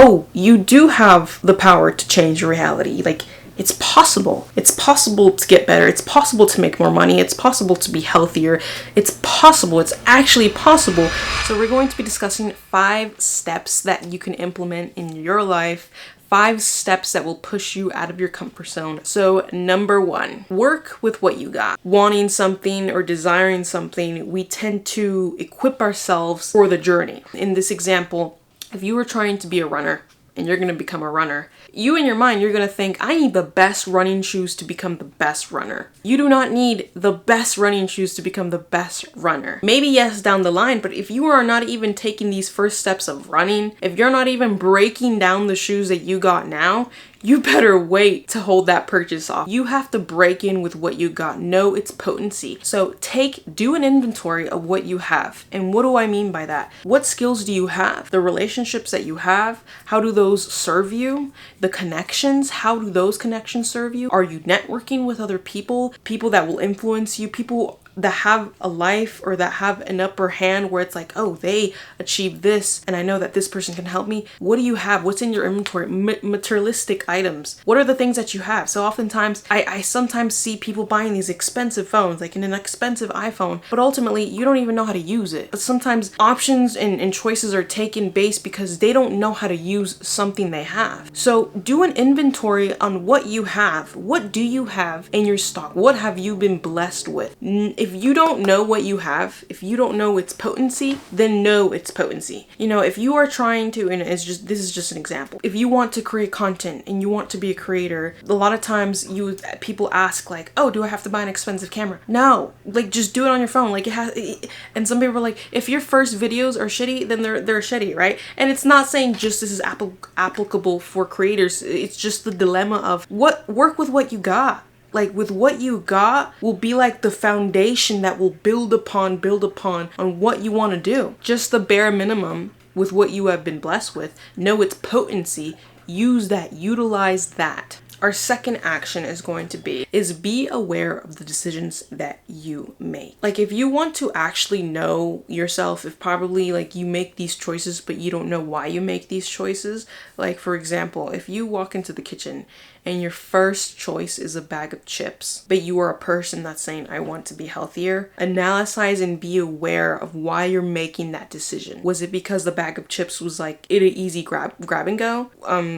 oh, you do have the power to change your reality. Like, it's possible. It's possible to get better. It's possible to make more money. It's possible to be healthier. It's possible. It's actually possible. So we're going to be discussing 5 steps that you can implement in your life. 5 steps that will push you out of your comfort zone. So number 1, work with what you got. Wanting something or desiring something, we tend to equip ourselves for the journey. In this example, if you were trying to be a runner and you're going to become a runner, you in your mind, you're going to think, I need the best running shoes to become the best runner. You do not need the best running shoes to become the best runner. Maybe yes, down the line, but if you are not even taking these first steps of running, if you're not even breaking down the shoes that you got now, you better wait to hold that purchase off. You have to break in with what you got. Know its potency. So do an inventory of what you have. And what do I mean by that? What skills do you have? The relationships that you have, how do those serve you? The connections, how do those connections serve you? Are you networking with other people? People that will influence you, people that have a life or that have an upper hand where it's like, oh, they achieved this and I know that this person can help me. What do you have? What's in your inventory? Materialistic items. What are the things that you have? So oftentimes I sometimes see people buying these expensive phones, like an expensive iPhone, but ultimately you don't even know how to use it. But sometimes options and choices are taken based because they don't know how to use something they have. So do an inventory on what you have. What do you have in your stock? What have you been blessed with? If you don't know what you have, if you don't know its potency, then know its potency. You know, if you are trying to, and this is just an example. If you want to create content and you want to be a creator, a lot of times people ask like, oh, do I have to buy an expensive camera? No, like just do it on your phone. Like and some people are like, if your first videos are shitty, then they're shitty, right? And it's not saying just this is applicable for creators. It's just the dilemma of work with what you got. Like with what you got will be like the foundation that will build upon on what you want to do. Just the bare minimum with what you have been blessed with. Know its potency. Use that. Utilize that. Our second action is going to be aware of the decisions that you make. Like if you want to actually know yourself, if probably like you make these choices but you don't know why you make these choices. Like for example, if you walk into the kitchen and your first choice is a bag of chips, but you are a person that's saying, I want to be healthier, analyze and be aware of why you're making that decision. Was it because the bag of chips was like an easy grab and go?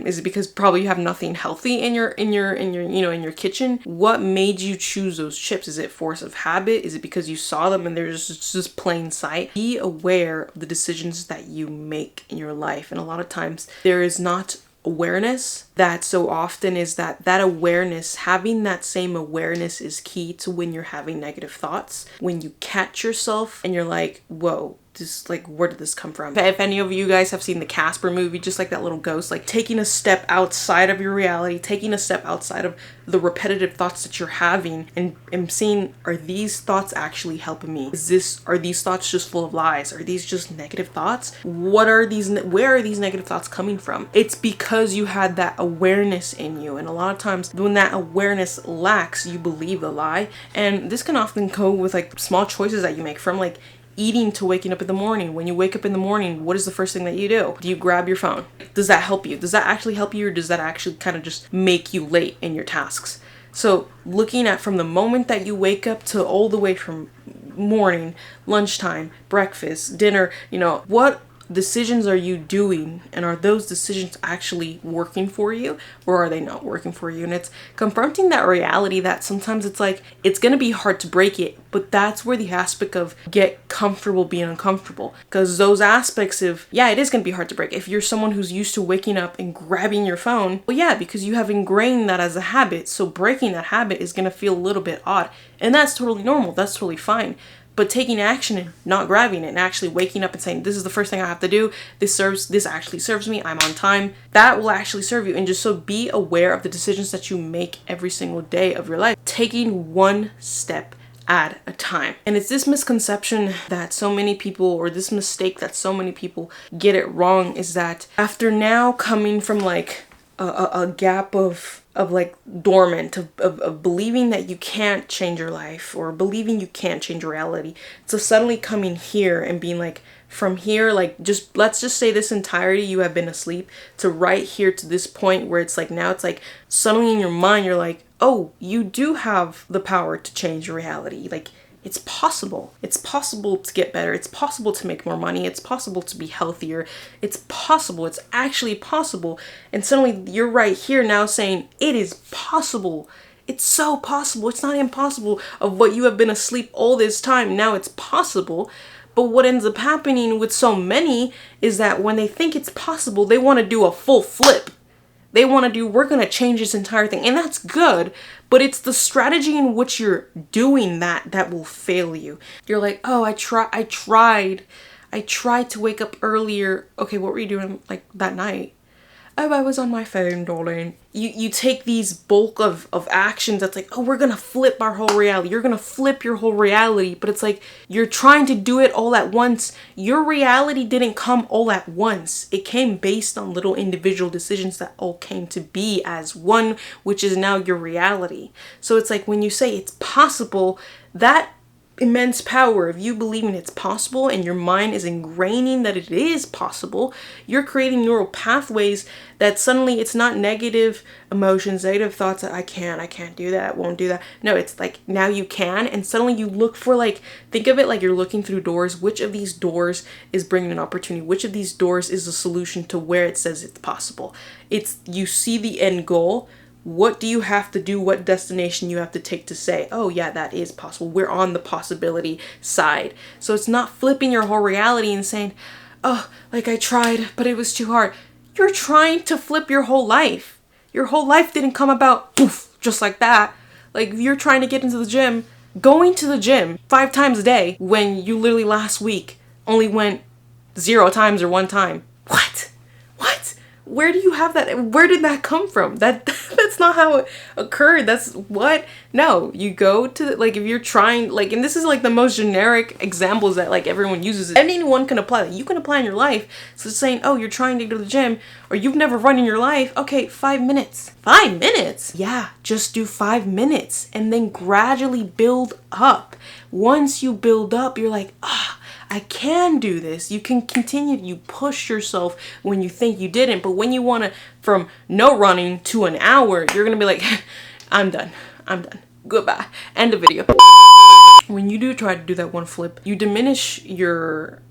Is it because probably you have nothing healthy in your kitchen? What made you choose those chips? Is it force of habit? Is it because you saw them and they're just plain sight? Be aware of the decisions that you make in your life. And a lot of times there is not awareness. That so often is that awareness, having that same awareness is key to when you're having negative thoughts. When you catch yourself and you're like, whoa, just like, where did this come from? If any of you guys have seen the Casper movie, just like that little ghost, like taking a step outside of your reality, taking a step outside of the repetitive thoughts that you're having and seeing, are these thoughts actually helping me? Are these thoughts just full of lies? Are these just negative thoughts? Where are these negative thoughts coming from? It's because you had that awareness in you. And a lot of times when that awareness lacks, you believe the lie. And this can often go with like small choices that you make, from like eating to waking up in the morning. When you wake up in the morning, what is the first thing that you do? Do you grab your phone? Does that help you? Does that actually help you, or does that actually kind of just make you late in your tasks? So looking at from the moment that you wake up to all the way from morning, lunchtime, breakfast, dinner, what decisions are you doing, and are those decisions actually working for you, or are they not working for you? And it's confronting that reality that sometimes it's like, it's going to be hard to break it, but that's where the aspect of get comfortable being uncomfortable, because those aspects of, yeah, it is going to be hard to break. If you're someone who's used to waking up and grabbing your phone, well, yeah, because you have ingrained that as a habit, so breaking that habit is going to feel a little bit odd, and that's totally normal. That's totally fine. But taking action and not grabbing it and actually waking up and saying, this is the first thing I have to do. This actually serves me. I'm on time. That will actually serve you. And just so be aware of the decisions that you make every single day of your life. Taking one step at a time. And it's this misconception that so many people, or this mistake that so many people get it wrong, is that after now coming from like a gap of like dormant, of believing that you can't change your life, or believing you can't change reality, so suddenly coming here and being like, from here, like, just let's just say this entirety you have been asleep, to right here to this point where it's like, now it's like suddenly in your mind you're like, oh, you do have the power to change your reality. Like, it's possible. It's possible to get better. It's possible to make more money. It's possible to be healthier. It's possible. It's actually possible. And suddenly you're right here now saying it is possible. It's so possible. It's not impossible of what you have been asleep all this time. Now it's possible. But what ends up happening with so many is that when they think it's possible, they want to do a full flip. They want to do, we're going to change this entire thing. And that's good, but it's the strategy in which you're doing that will fail you. You're like, oh, I tried to wake up earlier. Okay, what were you doing like that night? Oh, I was on my phone, darling. You take these bulk of actions that's like, oh, we're gonna flip our whole reality. You're gonna flip your whole reality. But it's like, you're trying to do it all at once. Your reality didn't come all at once. It came based on little individual decisions that all came to be as one, which is now your reality. So it's like, when you say it's possible, that immense power of you believing it's possible and your mind is ingraining that it is possible, you're creating neural pathways that suddenly it's not negative emotions, negative thoughts that I can't do that, won't do that. No, it's like, now you can, and suddenly you look for, like, think of it like you're looking through doors. Which of these doors is bringing an opportunity? Which of these doors is a solution to where it says it's possible? It's, you see the end goal. What do you have to do? What destination you have to take to say, oh yeah, that is possible. We're on the possibility side. So it's not flipping your whole reality and saying, oh, like, I tried, but it was too hard. You're trying to flip your whole life. Your whole life didn't come about poof, just like that. Like, if you're trying to get into the gym, going to the gym 5 times a day when you literally last week only went 0 times or 1 time. What? Where do you have that? Where did that come from? That's not how it occurred. That's what? No, you go to, like, if you're trying, like, and this is like the most generic examples that like everyone uses. Anyone can apply that. You can apply in your life. So saying, oh, you're trying to go to the gym, or you've never run in your life. Okay, 5 minutes. 5 minutes? Yeah, just do 5 minutes and then gradually build up. Once you build up, you're like, I can do this. You can continue. You push yourself when you think you didn't. But when you want to, from no running to an hour, you're going to be like, I'm done. Goodbye. End of video. When you do try to do that one flip, you diminish your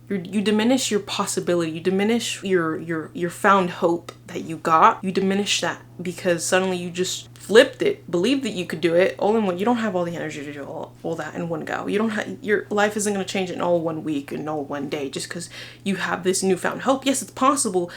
possibility. You diminish your found hope that you got. You diminish that because suddenly you just flipped it, believed that you could do it all in one. You don't have all the energy to do all that in one go. You don't have, your life isn't going to change in all 1 week and all 1 day just because you have this newfound hope. Yes, it's possible,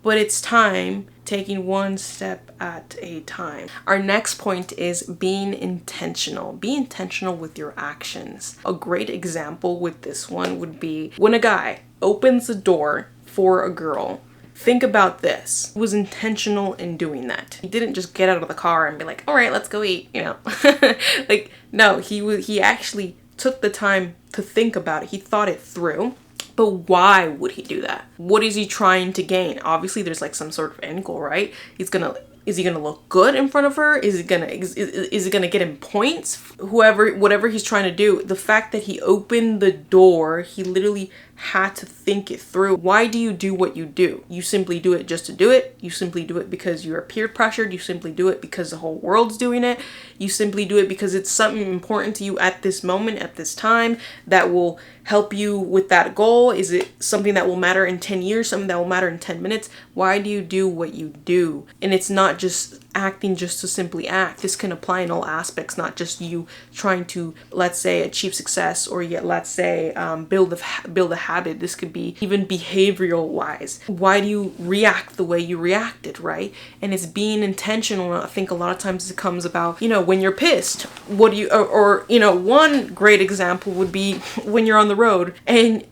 but it's time, taking one step at a time. Our next point is being intentional. Be intentional with your actions. A great example with this one would be when a guy opens the door for a girl. Think about this. He was intentional in doing that. He didn't just get out of the car and be like, all right, let's go eat, you know. Like, no, he actually took the time to think about it. He thought it through. But why would he do that? What is he trying to gain? Obviously, there's like some sort of end goal, right? Is he gonna look good in front of her? Is it gonna get him points? Whatever he's trying to do, the fact that he opened the door, he literally had to think it through. Why do you do what you do? You simply do it just to do it. You simply do it because you're peer pressured. You simply do it because the whole world's doing it. You simply do it because it's something important to you at this moment, at this time, that will help you with that goal. Is it something that will matter in 10 years, something that will matter in 10 minutes? Why do you do what you do? And it's not just acting just to simply act. This can apply in all aspects, not just you trying to, let's say, achieve success, or yet, let's say, build a habit. This could be even behavioral wise. Why do you react the way you reacted, right? And it's being intentional. I think a lot of times it comes about, when you're pissed, what do you, or one great example would be when you're on the road and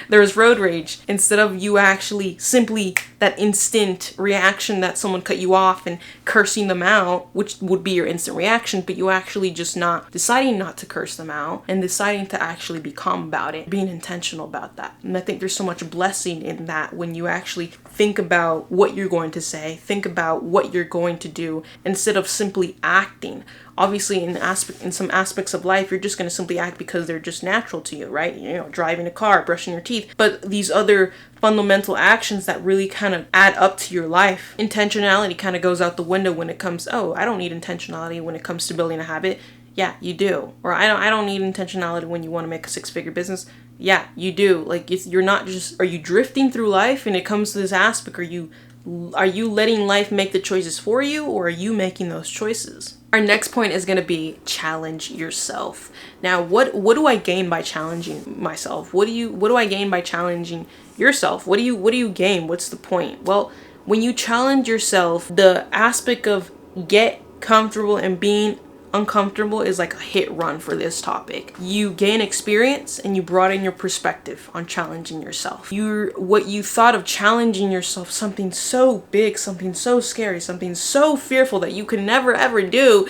there's road rage. Instead of you actually simply that instant reaction that someone cut you off and cursing them out, which would be your instant reaction, but you actually just not deciding not to curse them out and deciding to actually be calm about it, being intentional about that. And I think there's so much blessing in that when you actually think about what you're going to say, think about what you're going to do instead of simply acting. Obviously, in some aspects of life, you're just going to simply act because they're just natural to you, right? You know, driving a car, brushing your teeth. But these other fundamental actions that really kind of add up to your life, intentionality kind of goes out the window when it comes, oh, I don't need intentionality when it comes to building a habit. Yeah, you do. Or I don't need intentionality when you want to make a 6-figure business. Yeah, you do. Like, you're not just, are you drifting through life and it comes to this aspect? Are you letting life make the choices for you, or are you making those choices? Our next point is going to be challenge yourself. Now, what do I gain by challenging myself? What do I gain by challenging yourself? What do you gain? What's the point? Well, when you challenge yourself, the aspect of get comfortable and being uncomfortable is like a hit run for this topic. You gain experience and you broaden your perspective on challenging yourself. What you thought of challenging yourself, something so big, something so scary, something so fearful that you could never ever do,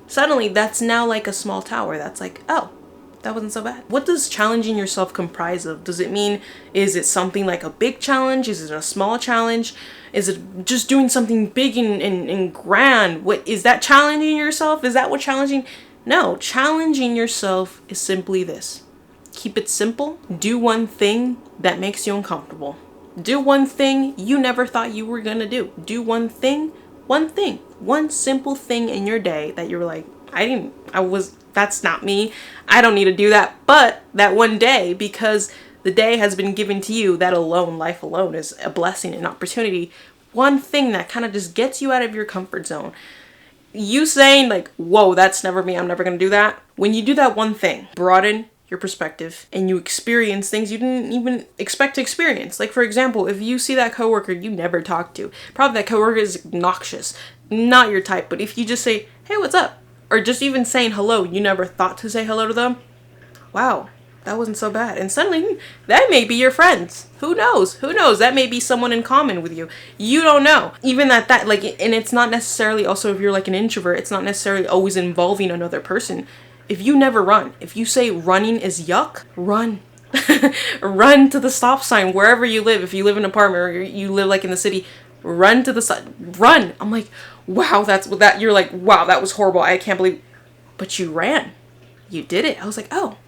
suddenly that's now like a small tower. That's like, oh, that wasn't so bad. What does challenging yourself comprise of? Does it mean, is it something like a big challenge? Is it a small challenge? Is it just doing something big and grand? What is that, challenging yourself? Is that what challenging? No, challenging yourself is simply this. Keep it simple. Do one thing that makes you uncomfortable. Do one thing you never thought you were gonna do. Do one thing, one simple thing in your day that you were like, that's not me. I don't need to do that. But that one day, because the day has been given to you, that alone, life alone is a blessing and opportunity. One thing that kind of just gets you out of your comfort zone. You saying like, whoa, that's never me, I'm never going to do that. When you do that one thing, broaden your perspective and you experience things you didn't even expect to experience. Like, for example, if you see that coworker you never talked to, probably that coworker is obnoxious, not your type, but if you just say, hey, what's up? Or just even saying hello, you never thought to say hello to them. Wow, that wasn't so bad. And suddenly, that may be your friends. Who knows? That may be someone in common with you. You don't know. Even that, like, and it's not necessarily also, if you're like an introvert, it's not necessarily always involving another person. If you never run, if you say running is yuck, run. Run to the stop sign wherever you live. If you live in an apartment or you live like in the city, run to the side. Run. I'm like, wow, you're like, wow, that was horrible. I can't believe, but you ran. You did it. I was like, oh,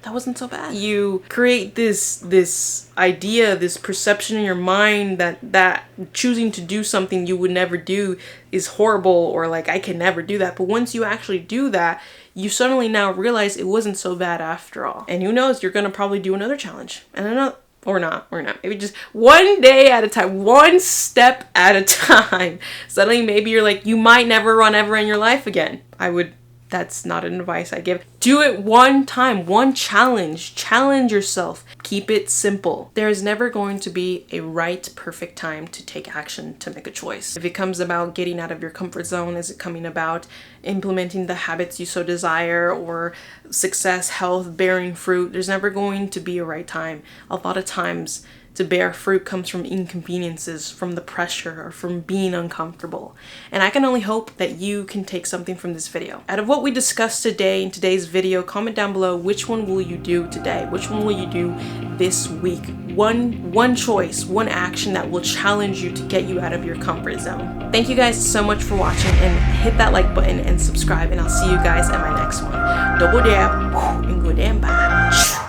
that wasn't so bad. You create this idea, this perception in your mind that choosing to do something you would never do is horrible, or like, I can never do that. But once you actually do that, you suddenly now realize it wasn't so bad after all. And who knows, you're going to probably do another challenge and another. Or not. Maybe just one day at a time, one step at a time. Suddenly, maybe you're like, you might never run ever in your life again. That's not an advice I give. Do it one time, one challenge. Challenge yourself. Keep it simple. There is never going to be a right, perfect time to take action, to make a choice. If it comes about getting out of your comfort zone, is it coming about implementing the habits you so desire, or success, health, bearing fruit, there's never going to be a right time. A lot of times, to bear fruit comes from inconveniences, from the pressure, or from being uncomfortable. And I can only hope that you can take something from this video. Out of what we discussed today in today's video, comment down below, which one will you do today? Which one will you do this week? One choice, one action that will challenge you to get you out of your comfort zone. Thank you guys so much for watching, and hit that like button and subscribe, and I'll see you guys at my next one. Double dab and go damn bye.